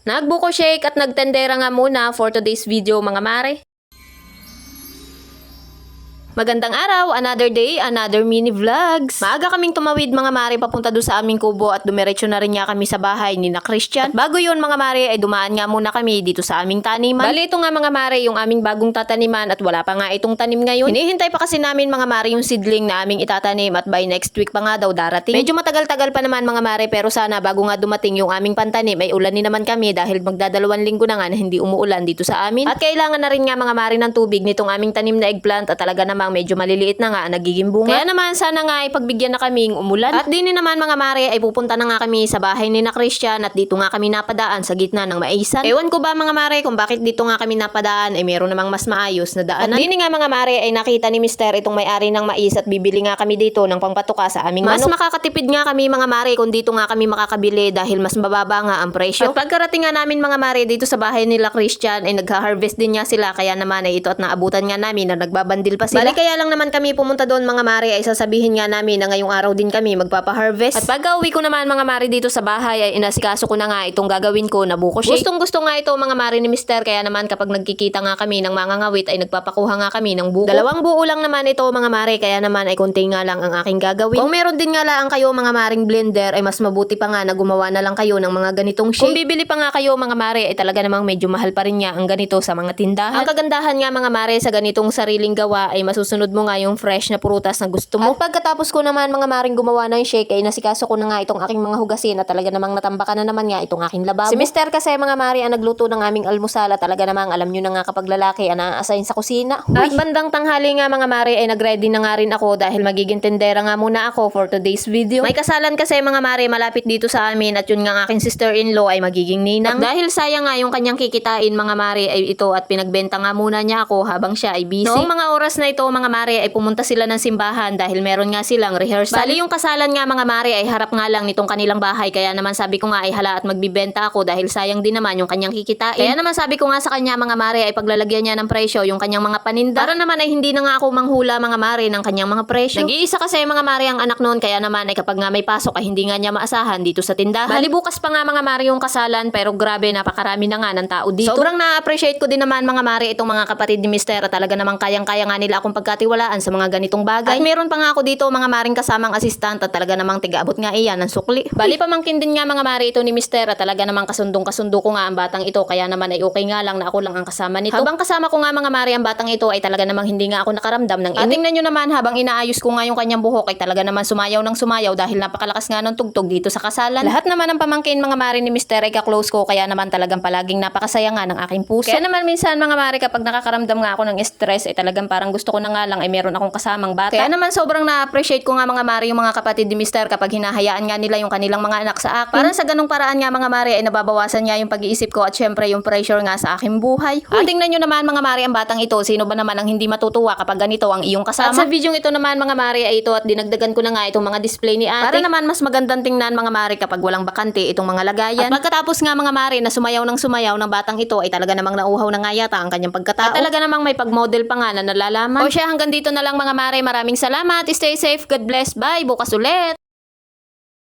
Nagbuko shake at nagtendera nga muna for today's video mga mare. Magandang araw, another day, another mini vlogs. Maaga kaming tumawid mga mare papunta doon sa aming kubo at dumiretso na rin nga kami sa bahay ni na Christian. At bago yun mga mare ay dumaan nga muna kami dito sa aming taniman. Bali ito nga mga mare yung aming bagong tataniman at wala pa nga itong tanim ngayon. Hinihintay pa kasi namin mga mare yung seedling na aming itatanim at by next week pa nga daw darating. Medyo matagal-tagal pa naman mga mare pero sana bago nga dumating yung aming pantanim ay ulanin naman kami dahil magdadalawang linggo na nga na hindi umuulan dito sa amin. At kailangan na rin nga mga mare ng tubig nitong aming tanim na eggplant at talaga namang medyo maliliit na nga nagiging bunga. Kaya naman sana nga ay pagbigyan na kaming umulan. At din naman mga mare ay pupunta na nga kami sa bahay ni na Christian at dito nga kami napadaan sa gitna ng maisan. Ewan ko ba mga mare kung bakit dito nga kami napadaan ay meron namang mas maayos na daanan. At din nga mga mare ay nakita ni Mister itong may-ari ng mais at bibili nga kami dito ng pangpatuka sa aming manok. Mas makakatipid nga kami mga mare kung dito nga kami makakabili dahil mas mababa nga ang presyo. At pagkarating nga namin mga mare dito sa bahay nila Christian ay nagha-harvest din nga sila kaya naman ay ito at naabutan nga namin na nagbabandil pa sila. Bali kaya lang naman kami pumunta doon mga mare ay sasabihin nga namin na ngayong araw din kami magpapa-harvest. At pag-uwi ko naman mga mare dito sa bahay ay inasikaso ko na nga itong gagawin ko na buko shake. Gustong gusto nga ito mga mare ni Mister kaya naman kapag nagkikita nga kami ng mga ngawit ay nagpapakuha nga kami ng buko. Dalawang buo lang naman ito mga mare kaya naman ay konti nga lang ang aking gagawin. Kung meron din nga lang kayo mga maring blender ay mas mabuti pa nga na gumawa na lang kayo ng mga ganitong shake. Kung bibili pa nga kayo mga mare ay talaga namang medyo mahal pa rin nga ang ganito sa mga tindahan. Ang kagandahan nga mga mare sa ganitong sariling gawa ay masusunod mo nga yung fresh na prutas na gusto mo. At pagkatapos ko naman mga maring gumawa ng shake ay nasikaso ko na nga itong aking mga hugasin at talaga namang natambakan na naman nga itong aking lababo. Si Mister kasi mga mare ang nagluto ng aming almusal at talaga namang alam nyo na nga kapag lalaki ang na-assign sa kusina. At bandang tanghali nga mga mare ay nagready na nga rin ako dahil magiging tendera nga muna ako for today's video. May kasalan kasi mga mare malapit dito sa amin at yun nga ang aking sister-in-law ay magiging ninang. At dahil sayang nga yung kanyang kikitain mga mare ay ito at pinagbenta nga muna niya ako habang siya ay busy. Noong mga oras na ito mga mare ay pumunta sila ng simbahan dahil meron nga silang rehearsal. Bali yung kasalan nga mga mare ay harap nga lang nitong kanilang bahay kaya naman sabi ko nga ay hala at magbibenta ako dahil sayang din naman yung kanyang kikitain. Kaya naman sabi ko nga sa kanya mga mare ay paglalagyan niya ng presyo yung kanyang mga paninda. Para naman ay hindi na nga ako manghula mga mare ng kanyang mga presyo. Nag-iisa kasi mga mare ang anak noon kaya naman ay kapag nga may pasok ay hindi nga niya maasahan dito sa tindahan. Bali bukas pa nga mga mare yung kasalan pero grabe napakarami na nga ng tao dito. Sobrang na-appreciate ko din naman mga mare itong mga kapatid ni Mister at talaga namang kayang-kaya nga nila akong pagkatiwalaan sa mga ganitong bagay. At meron pa nga ako dito mga maring kasamang assistant at talaga namang tiga-abot nga iyan ng sukli. Bali pamangkin din nga mga mare ito ni Mister at talaga namang kasundong-kasundo ko nga ang batang ito kaya naman ay okay nga lang na ako lang ang kasama nito. Habang kasama ko nga mga mare ang batang ito ay talaga namang hindi nga ako nakaramdam ng init. At tingnan nyo naman habang inaayos ko nga yung kanyang buhok ay talaga naman sumayaw ng sumayaw dahil napakalakas nga ng tugtog dito sa kasalan. Lahat naman ng pamangkin mga mare ni Mister ay ka-close ko kaya naman talagang palaging napakasaya nga ng aking puso. Kaya naman minsan mga mare kapag nakakaramdam nga ako ng stress ay talagang parang gusto ko na nga lang ay meron akong kasamang bata. Kaya naman sobrang na-appreciate ko nga mga mare yung mga kapatid ni Mister kapag hinahayaan nga nila yung kanilang mga anak sa akin. Parang sa ganung paraan nga mga mare ay nababawasan nga yung pag-iisip ko at syempre yung pressure nga sa aking buhay. At tingnan nyo naman mga mare ang batang ito, sino ba naman ang hindi matutuwa kapag ganito ang iyong kasama. At sa video ito naman mga mare ay ito at dinagdagan ko na nga itong mga display ni ate. Para naman mas magandang tingnan mga mare kapag walang bakante itong mga lagayan. At pagkatapos nga mga mare na sumayaw ng batang ito ay talaga namang nauuhaw na nga yata ang kanyang pagkatao. At talaga namang may pag-model pa nga na nalalaman. O siya hanggang dito na lang mga mare, maraming salamat, stay safe, God bless, bye, bukas ulit.